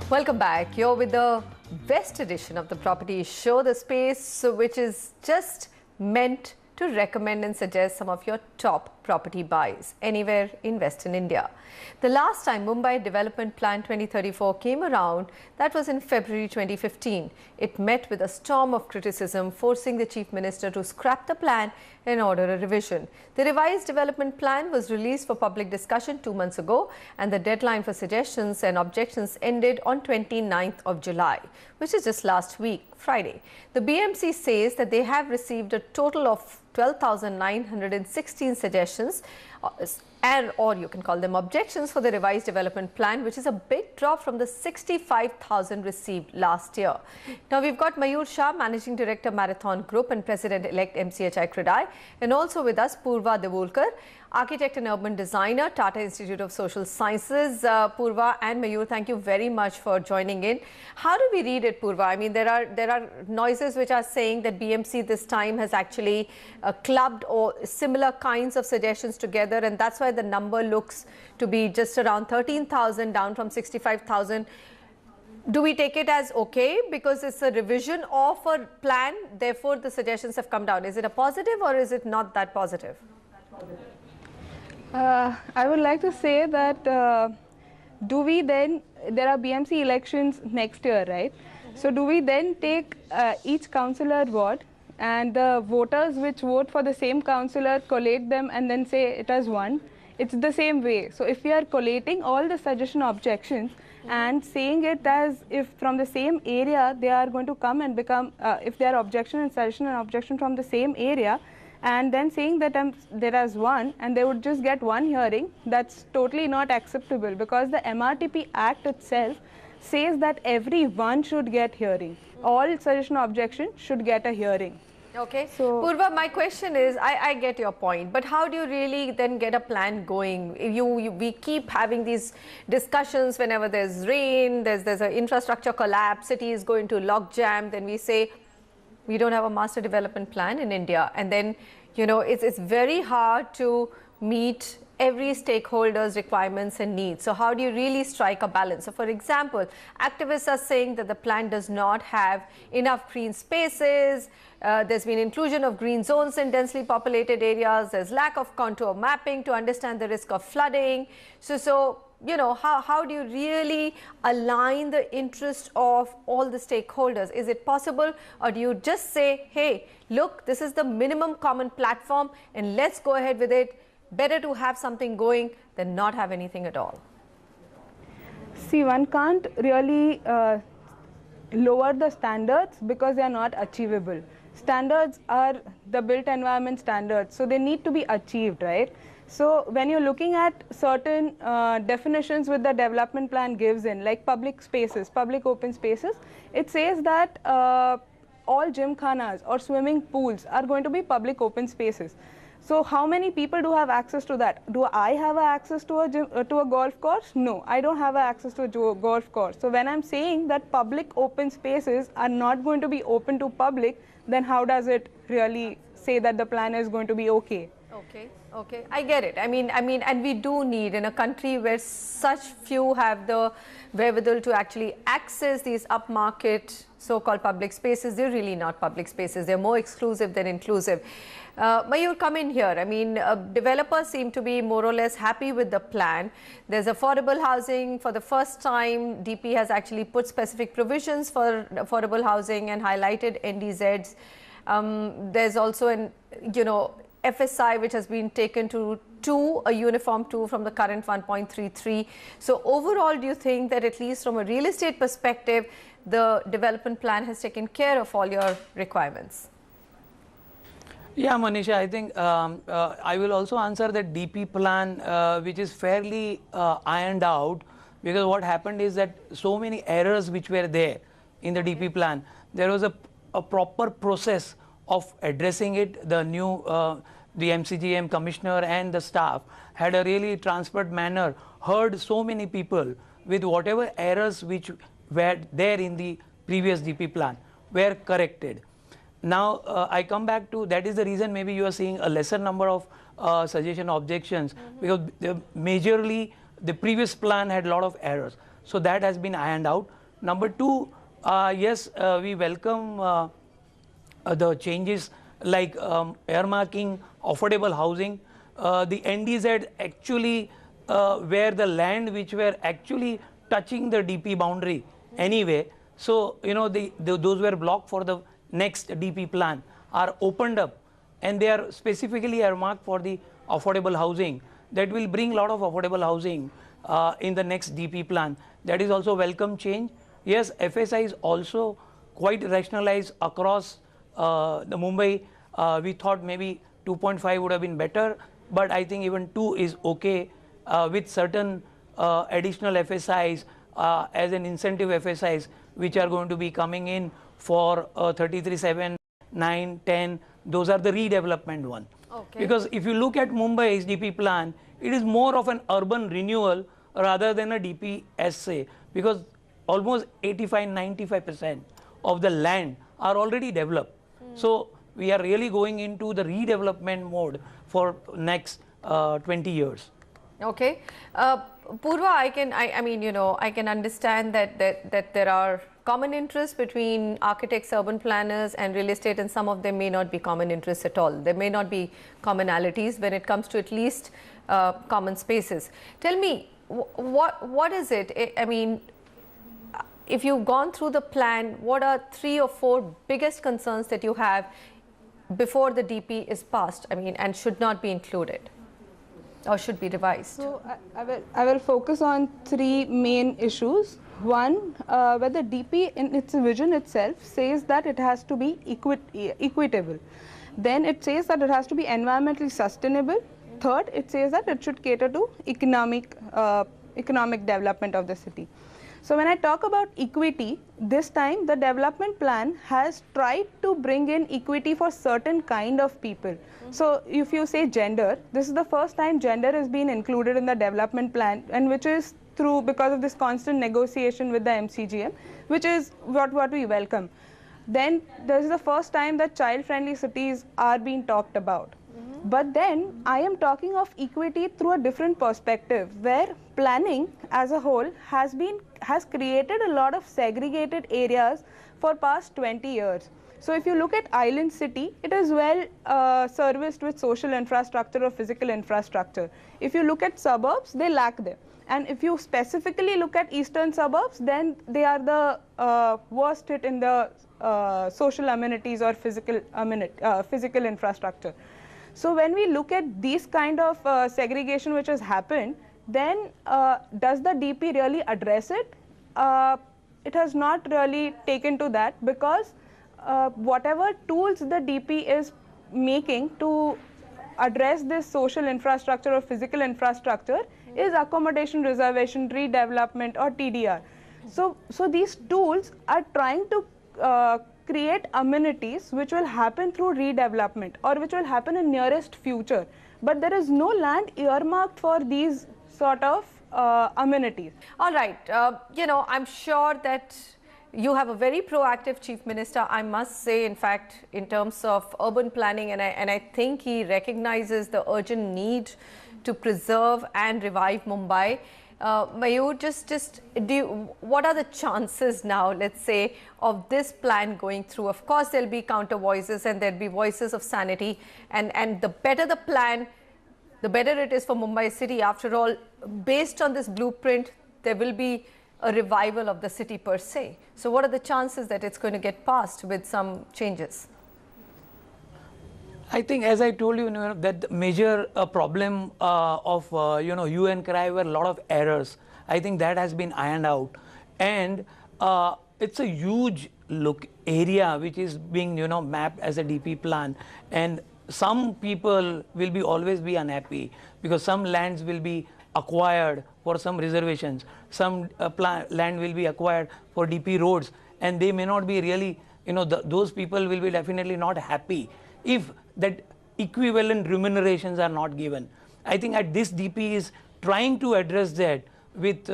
Welcome back. You're with the best edition of the Property Show, the space which is just meant to recommend and suggest some of your top property buys anywhere in Western India. The last time Mumbai Development Plan 2034 came around, that was in February 2015. It met with a storm of criticism, forcing the Chief Minister to scrap the plan and order a revision. The revised development plan was released for public discussion 2 months ago, and the deadline for suggestions and objections ended on 29th of July, which is just last week, Friday. The BMC says that they have received a total of 12,916 suggestions or you can call them objections for the revised development plan, which is a big drop from the 65,000 received last year. Now we've got Mayur Shah, Managing Director, Marathon Group and President-elect MCHI Credai, and also with us Purva Devulkar, Architect and Urban Designer, Tata Institute of Social Sciences. Purva and Mayur, thank you very much for joining in. How do we read it, Purva? I mean, there are noises which are saying that BMC this time has actually clubbed or similar kinds of suggestions together, and that's why the number looks to be just around 13,000, down from 65,000. Do we take it as okay because it's a revision of a plan, therefore the suggestions have come down? Is it a positive or is it not that positive? I would like to say that do we then, there are BMC elections next year, right? So do we then take each councillor ward and the voters which vote for the same councillor collate them and then say it as one? It's the same way. So if we are collating all the suggestion objections and saying it as if from the same area they are going to come and become, if they are objection and suggestion and objection from the same area, and then saying that there is one and they would just get one hearing, that's totally not acceptable, because the MRTP Act itself says that everyone should get hearing. All suggestion objection should get a hearing. Okay. So, Purva, my question is, I get your point, but how do you really then get a plan going? We keep having these discussions whenever there's rain, there's an infrastructure collapse, city is going to logjam, then we say, we don't have a master development plan in India. And then, you know, it's very hard to meet every stakeholder's requirements and needs. So how do you really strike a balance? So for example, activists are saying that the plan does not have enough green spaces. There's been inclusion of green zones in densely populated areas. There's lack of contour mapping to understand the risk of flooding. So you know, how do you really align the interest of all the stakeholders? Is it possible, or do you just say, hey, look, this is the minimum common platform and let's go ahead with it? Better to have something going than not have anything at all. See, one can't really lower the standards because they are not achievable. Standards are the built environment standards, so they need to be achieved, right? So when you're looking at certain definitions which the development plan gives in, like public spaces, public open spaces, it says that all gymkhanas or swimming pools are going to be public open spaces. So how many people do have access to that? Do I have access to a golf course? No, I don't have access to a golf course. So when I'm saying that public open spaces are not going to be open to public, then how does it really say that the plan is going to be okay? Okay, I get it. I mean, and we do need, in a country where such few have the wherewithal to actually access these upmarket so-called public spaces, they're really not public spaces. They're more exclusive than inclusive. Mayur, come in here. I mean, developers seem to be more or less happy with the plan. There's affordable housing. For the first time, DP has actually put specific provisions for affordable housing and highlighted NDZs. There's also an, FSI which has been taken to 2, a uniform 2 from the current 1.33. So overall, do you think that at least from a real estate perspective, the development plan has taken care of all your requirements? Yeah, Manisha, I think I will also answer that DP plan, which is fairly ironed out, because what happened is that so many errors which were there in the DP plan, there was a proper process of addressing it. The new the MCGM commissioner and the staff had a really transparent manner, heard so many people with whatever errors which were there in the previous DP plan were corrected. Now I come back to, that is the reason maybe you are seeing a lesser number of suggestion objections, because majorly the previous plan had a lot of errors. So that has been ironed out. Number two, yes, we welcome the changes like earmarking affordable housing. The NDZ actually where the land which were actually touching the DP boundary anyway. So, those were blocked for the next DP plan are opened up, and they are specifically earmarked for the affordable housing. That will bring a lot of affordable housing in the next DP plan. That is also welcome change. Yes, FSI is also quite rationalized across the Mumbai. We thought maybe 2.5 would have been better, but I think even 2 is okay with certain additional FSIs as an incentive FSIs which are going to be coming in for 33, 7, 9, 10. Those are the redevelopment one. Okay. Because if you look at Mumbai's DP plan, it is more of an urban renewal rather than a DPSA, because almost 85-95% of the land are already developed. So we are really going into the redevelopment mode for next 20 years. Okay. Purva, I can understand that there are common interests between architects, urban planners and real estate, and some of them may not be common interests at all. There may not be commonalities when it comes to at least common spaces. Tell me, what is it? I mean, if you've gone through the plan, what are 3 or 4 biggest concerns that you have before the DP is passed, and should not be included or should be revised? So I will focus on 3 main issues. One, where the DP in its vision itself says that it has to be equitable. Then it says that it has to be environmentally sustainable. Third, it says that it should cater to economic development of the city. So when I talk about equity, this time the development plan has tried to bring in equity for certain kind of people. So if you say gender, this is the first time gender has been included in the development plan, and which is through because of this constant negotiation with the MCGM, which is what we welcome. Then this is the first time that child-friendly cities are being talked about. But then I am talking of equity through a different perspective, where planning as a whole has created a lot of segregated areas for past 20 years. So if you look at Island City, it is well serviced with social infrastructure or physical infrastructure. If you look at suburbs, they lack them. And if you specifically look at eastern suburbs, then they are the worst hit in the social amenities or physical infrastructure. So when we look at these kind of segregation which has happened, then does the DP really address it? It has not really taken to that, because whatever tools the DP is making to address this social infrastructure or physical infrastructure is accommodation reservation, redevelopment or TDR. So these tools are trying to create amenities which will happen through redevelopment or which will happen in nearest future. But there is no land earmarked for these sort of amenities. All right. I'm sure that you have a very proactive Chief Minister, I must say, in fact, in terms of urban planning, and I think he recognizes the urgent need to preserve and revive Mumbai. Mayur, what are the chances now, let's say, of this plan going through? Of course, there'll be counter voices and there'll be voices of sanity, and the better the plan, the better it is for Mumbai city. After all, based on this blueprint, there will be a revival of the city per se. So what are the chances that it's going to get passed with some changes? I think, as I told you, that the major problem of hue and cry were a lot of errors. I think that has been ironed out, and it's a huge area which is being mapped as a DP plan, and some people will always be unhappy because some lands will be acquired for some reservations, some land will be acquired for DP roads, and they may not be really, those people will be definitely not happy if that equivalent remunerations are not given. I think at this DP is trying to address that with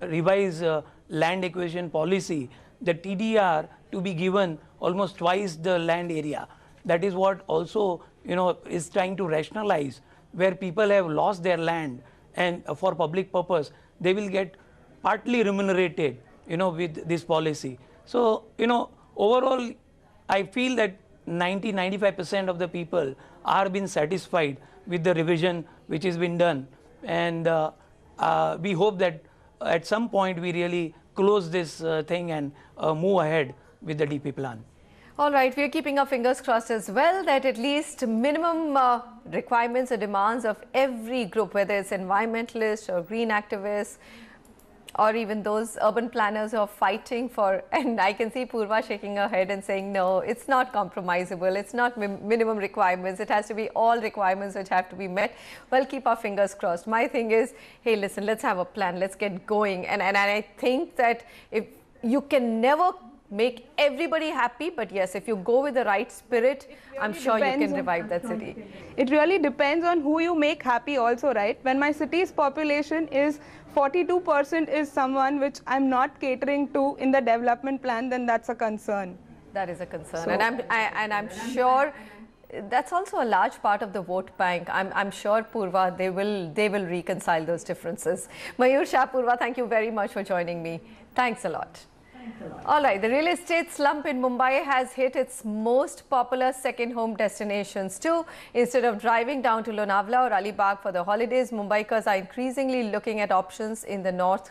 revised land acquisition policy, the TDR to be given almost twice the land area. That is what also is trying to rationalize, where people have lost their land and for public purpose, they will get partly remunerated, with this policy. So, overall, I feel that 95% of the people are being satisfied with the revision which has been done. And we hope that at some point we really close this thing and move ahead with the DP plan. All right, we are keeping our fingers crossed as well that at least minimum requirements or demands of every group, whether it's environmentalists or green activists, or even those urban planners who are fighting for, and I can see Purva shaking her head and saying, no, it's not compromisable, it's not minimum requirements, it has to be all requirements which have to be met. Well, keep our fingers crossed. My thing is, hey, listen, let's have a plan, let's get going. And I think that if you can never make everybody happy, but yes, if you go with the right spirit, I'm sure you can revive that city. It really depends on who you make happy also, right? When my city's population is 42% is someone which I'm not catering to in the development plan, then that's a concern. That is a concern. So, and I'm sure that's also a large part of the vote bank. I'm sure, Purva, they will reconcile those differences. Mayur, Shah, Purva, thank you very much for joining me. Thanks a lot. All right, the real estate slump in Mumbai has hit its most popular second home destinations too. Instead of driving down to Lonavala or Alibag for the holidays, Mumbaikars are increasingly looking at options in the north